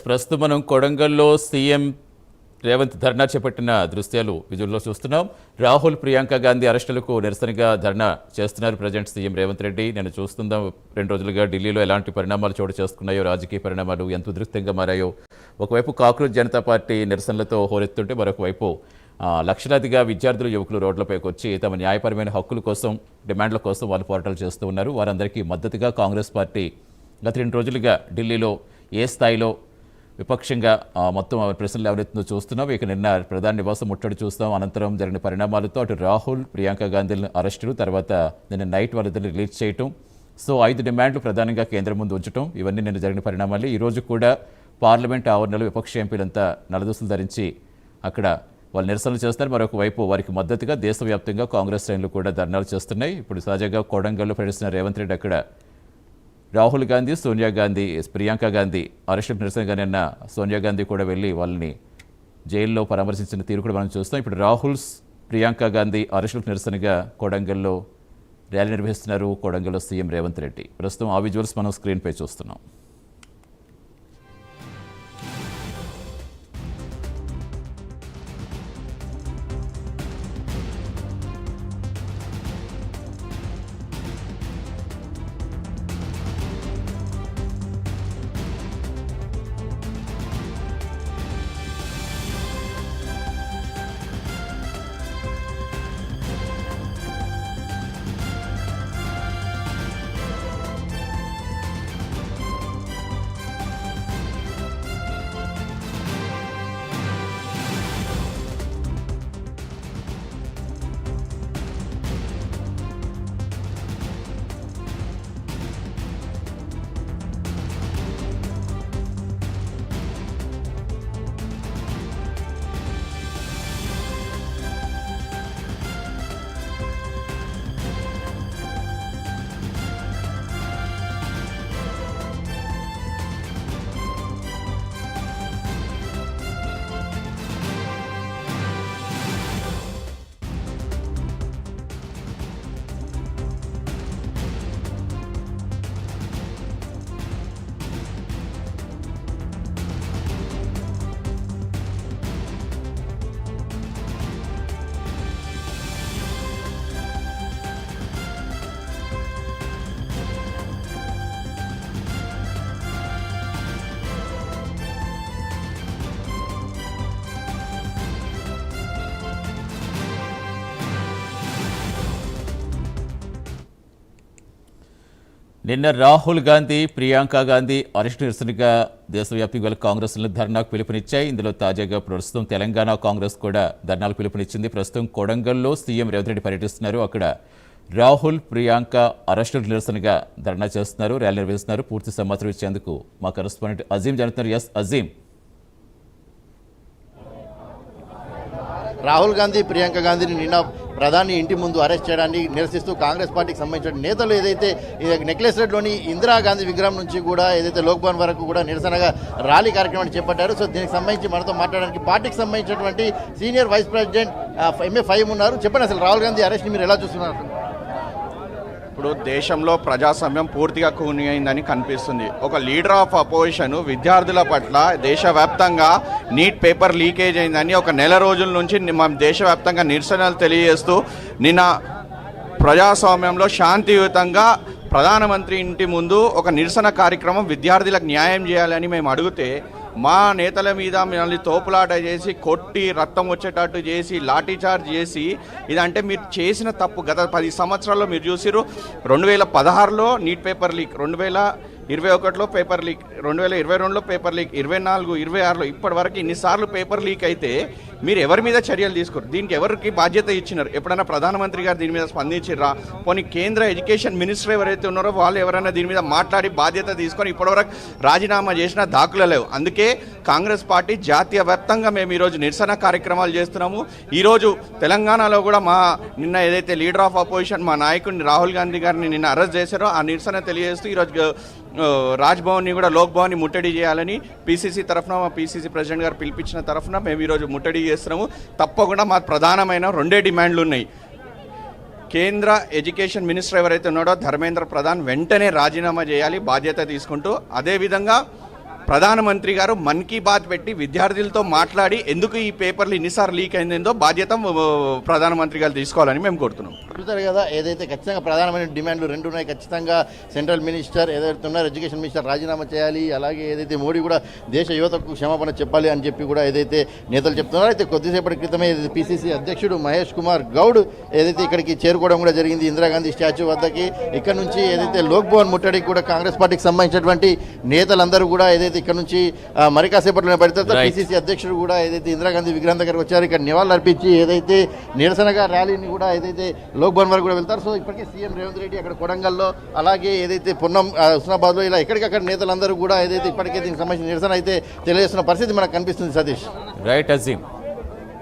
ప్రస్తుతం మనం కొడంగల్లో సీఎం రేవంత్ ధర్నా చేపట్టిన దృశ్యాలు విజువల్లో చూస్తున్నాం. రాహుల్ ప్రియాంక గాంధీ అరెస్టులకు నిరసనగా ధర్నా చేస్తున్నారు ప్రజెంట్ సీఎం రేవంత్ రెడ్డి. నేను చూస్తుందాం 2 రోజులుగా ఢిల్లీలో ఎలాంటి పరిణామాలు చోటు చేసుకున్నాయో, రాజకీయ పరిణామాలు ఎంత ఉధృతంగా మారాయో. ఒకవైపు కాక్రోచ్ జనతా పార్టీ నిరసనలతో హోరెత్తుంటే మరొక వైపు లక్షలాదిగా విద్యార్థులు, యువకులు రోడ్లపైకి వచ్చి తమ న్యాయపరమైన హక్కుల కోసం, డిమాండ్ల కోసం వాళ్ళు పోరాటాలు చేస్తూ ఉన్నారు. వారందరికీ మద్దతుగా కాంగ్రెస్ పార్టీ గత 2 రోజులుగా ఢిల్లీలో ఏ స్థాయిలో విపక్షంగా మొత్తం ప్రశ్నలు ఎవరెత్తుందో చూస్తున్నాం. ఇక నిన్న ప్రధాని నివాసం ముట్టడి చూస్తాం. అనంతరం జరిగిన పరిణామాలతో అటు రాహుల్, ప్రియాంక గాంధీలను అరెస్టులు, తర్వాత నిన్న నైట్ వాళ్ళిద్దరిని రిలీజ్ చేయటం, సో 5 డిమాండ్లు ప్రధానంగా కేంద్రం ముందు ఉంచడం, ఇవన్నీ నిన్న జరిగిన పరిణామాలే. ఈరోజు కూడా పార్లమెంట్ ఆవరణలో విపక్ష ఎంపీలంతా నల్లదుస్తులు ధరించి అక్కడ వాళ్ళు నిరసనలు చేస్తారు. మరొక వైపు వారికి మద్దతుగా దేశవ్యాప్తంగా కాంగ్రెస్ శ్రేణులు కూడా ధర్నాలు చేస్తున్నాయి. ఇప్పుడు సహజంగా కొడంగల్లో పర్యటిస్తున్న రేవంత్ రెడ్డి అక్కడ రాహుల్ గాంధీ, సోనియా గాంధీ, ప్రియాంక గాంధీ అరెస్టులకు నిరసనగా నిన్న సోనియా గాంధీ కూడా వెళ్ళి వాళ్ళని జైల్లో పరామర్శించిన తీరు కూడా మనం చూస్తాం. ఇప్పుడు రాహుల్, ప్రియాంక గాంధీ అరెస్టులకు నిరసనగా కొడంగల్లో ర్యాలీ నిర్వహిస్తున్నారు కొడంగల్లో సీఎం రేవంత్ రెడ్డి. ప్రస్తుతం ఆ విజువల్స్ మనం స్క్రీన్పై చూస్తున్నాం. నిన్న రాహుల్ గాంధీ, ప్రియాంక గాంధీ అరెస్టు నిరసనగా దేశవ్యాప్తంగా కాంగ్రెస్లు ధర్నాకు పిలుపునిచ్చాయి. ఇందులో తాజాగా ప్రస్తుతం తెలంగాణ కాంగ్రెస్ కూడా ధర్నాకు పిలుపునిచ్చింది. ప్రస్తుతం కొడంగల్లో సీఎం రేవంత్ రెడ్డి పర్యటిస్తున్నారు. అక్కడ రాహుల్, ప్రియాంక అరెస్టులకు నిరసనగా ధర్నా చేస్తున్నారు, ర్యాలీ నిర్వహిస్తున్నారు. పూర్తి సమాచారం ఇచ్చేందుకు మా కరెస్పాండెంట్ అజీం జరుగుతున్నారు. ఎస్ అజీం. రాహుల్ గాంధీ, ప్రియాంక గాంధీని నిన్న ప్రధాని ఇంటి ముందు అరెస్ట్ చేయడాన్ని నిరసిస్తూ కాంగ్రెస్ పార్టీకి సంబంధించిన నేతలు ఏదైతే నెక్లెస్ రోడ్లోని ఇందిరాగాంధీ విగ్రహం నుంచి కూడా ఏదైతే లోక్ భవన్ వరకు కూడా నిరసనగా ర్యాలీ కార్యక్రమాన్ని చేపట్టారు. సో దీనికి సంబంధించి మనతో మాట్లాడడానికి పార్టీకి సంబంధించినటువంటి సీనియర్ వైస్ ప్రెసిడెంట్ MA5 ఉన్నారు. చెప్పండి, అసలు రాహుల్ గాంధీ అరెస్ట్ని మీరు ఎలా చూస్తున్నారు? ఇప్పుడు దేశంలో ప్రజాస్వామ్యం పూర్తిగా కూని అయిందని కనిపిస్తుంది. ఒక లీడర్ ఆఫ్ అపోజిషన్ విద్యార్థుల పట్ల దేశవ్యాప్తంగా నీట్ పేపర్ లీకేజ్ అయిందని ఒక నెల రోజుల నుంచి మనం దేశవ్యాప్తంగా నిరసనలు తెలియజేస్తూ నిన్న ప్రజాస్వామ్యంలో శాంతియుతంగా ప్రధానమంత్రి ఇంటి ముందు ఒక నిరసన కార్యక్రమం విద్యార్థులకు న్యాయం చేయాలని మేము అడిగితే మా నేతల మీద మిమ్మల్ని తోపులాట చేసి కొట్టి రక్తం వచ్చేటట్టు చేసి లాఠీ చార్జ్ చేసి, ఇదంటే మీరు చేసిన తప్పు. గత 10 సంవత్సరాల్లో మీరు చూసిరు. 2016లో నీట్ పేపర్ లీక్, 2021లో పేపర్ లీక్, 2022లో పేపర్ లీక్, 24, 26లో ఇప్పటి వరకు ఇన్నిసార్లు పేపర్ లీక్ అయితే మీరు ఎవరి మీద చర్యలు తీసుకోరు? దీనికి ఎవరికి బాధ్యత ఇచ్చినారు? ఎప్పుడైనా ప్రధానమంత్రి గారు దీని మీద స్పందించిర్రా? పోనీ కేంద్ర ఎడ్యుకేషన్ మినిస్టర్ ఎవరైతే ఉన్నారో వాళ్ళు ఎవరైనా దీని మీద మాట్లాడి బాధ్యత తీసుకొని ఇప్పటివరకు రాజీనామా చేసిన దాఖలు లేవు. అందుకే కాంగ్రెస్ పార్టీ జాతీయ వ్యాప్తంగా మేము ఈరోజు నిరసన కార్యక్రమాలు చేస్తున్నాము. ఈరోజు తెలంగాణలో కూడా నిన్న ఏదైతే లీడర్ ఆఫ్ అపోజిషన్ మా నాయకుడిని రాహుల్ గాంధీ గారిని నిన్న అరెస్ట్ చేశారో ఆ నిరసన తెలియజేస్తూ ఈరోజు రాజ్భవన్ని కూడా లోక్ భవన్ని ముట్టడి చేయాలని పీసీసీ తరఫున, మా పీసీసీ ప్రెసిడెంట్ గారు పిలిపించిన తరఫున మేము ఈరోజు ముట్టడి చేస్తున్నాము. తప్పకుండా మా ప్రధానమైన 2 డిమాండ్లు ఉన్నాయి. కేంద్ర ఎడ్యుకేషన్ మినిస్టర్ ఎవరైతే ఉన్నాడో ధర్మేంద్ర ప్రధాన్ వెంటనే రాజీనామా చేయాలి బాధ్యత తీసుకుంటూ. అదేవిధంగా ప్రధానమంత్రి గారు మన్ కీ బాత్ పెట్టి విద్యార్థులతో మాట్లాడి ఎందుకు ఈ పేపర్లు ఇన్నిసార్లు లీక్ అయిందో బాధ్యత ప్రధానమంత్రి గారు తీసుకోవాలని మేము కోరుతున్నాం. చూస్తారు కదా, ఏదైతే ఖచ్చితంగా ప్రధానమైన డిమాండ్లు రెండు ఉన్నాయి. ఖచ్చితంగా సెంట్రల్ మినిస్టర్ ఏదైతే ఉన్నారో ఎడ్యుకేషన్ మినిస్టర్ రాజీనామా చేయాలి, అలాగే ఏదైతే మోడీ కూడా దేశ యువతకు క్షమాపణ చెప్పాలి అని చెప్పి కూడా ఏదైతే నేతలు చెప్తున్నారో. అయితే కొద్దిసేపటి క్రితమే పిసిసి అధ్యక్షుడు మహేష్ కుమార్ గౌడ్ ఏదైతే ఇక్కడికి చేరుకోవడం కూడా జరిగింది, ఇందిరాగాంధీ స్టాచ్యూ వద్దకి. ఇక్కడ నుంచి ఏదైతే లోక్ భవన్ ముట్టడికి కూడా కాంగ్రెస్ పార్టీకి సంబంధించినటువంటి నేతలందరూ కూడా ఏదైతే ఇక్కడ నుంచి మరి కాసేపట్లో పడితే పిసిసి అధ్యక్షుడు కూడా ఏదైతే ఇందిరాగాంధీ విగ్రహం దగ్గరకు వచ్చారు, ఇక్కడ నివాళులు అర్పించి ఏదైతే నిరసనగా ర్యాలీని కూడా ఏదైతే లోక్ భవన్ వరకు కూడా వెళ్తారు. సో ఇప్పటికే సీఎం రేవంత్ రెడ్డి అక్కడ కొడంగల్లో, అలాగే ఏదైతే పొన్నం హుస్నాబాద్లో ఇలా ఎక్కడికక్కడ నేతలందరూ కూడా ఏదైతే ఇప్పటికే దీనికి సంబంధించిన నిరసన అయితే తెలియజేస్తున్న పరిస్థితి మనకు కనిపిస్తుంది. సతీష్. రైట్ అజీమ్.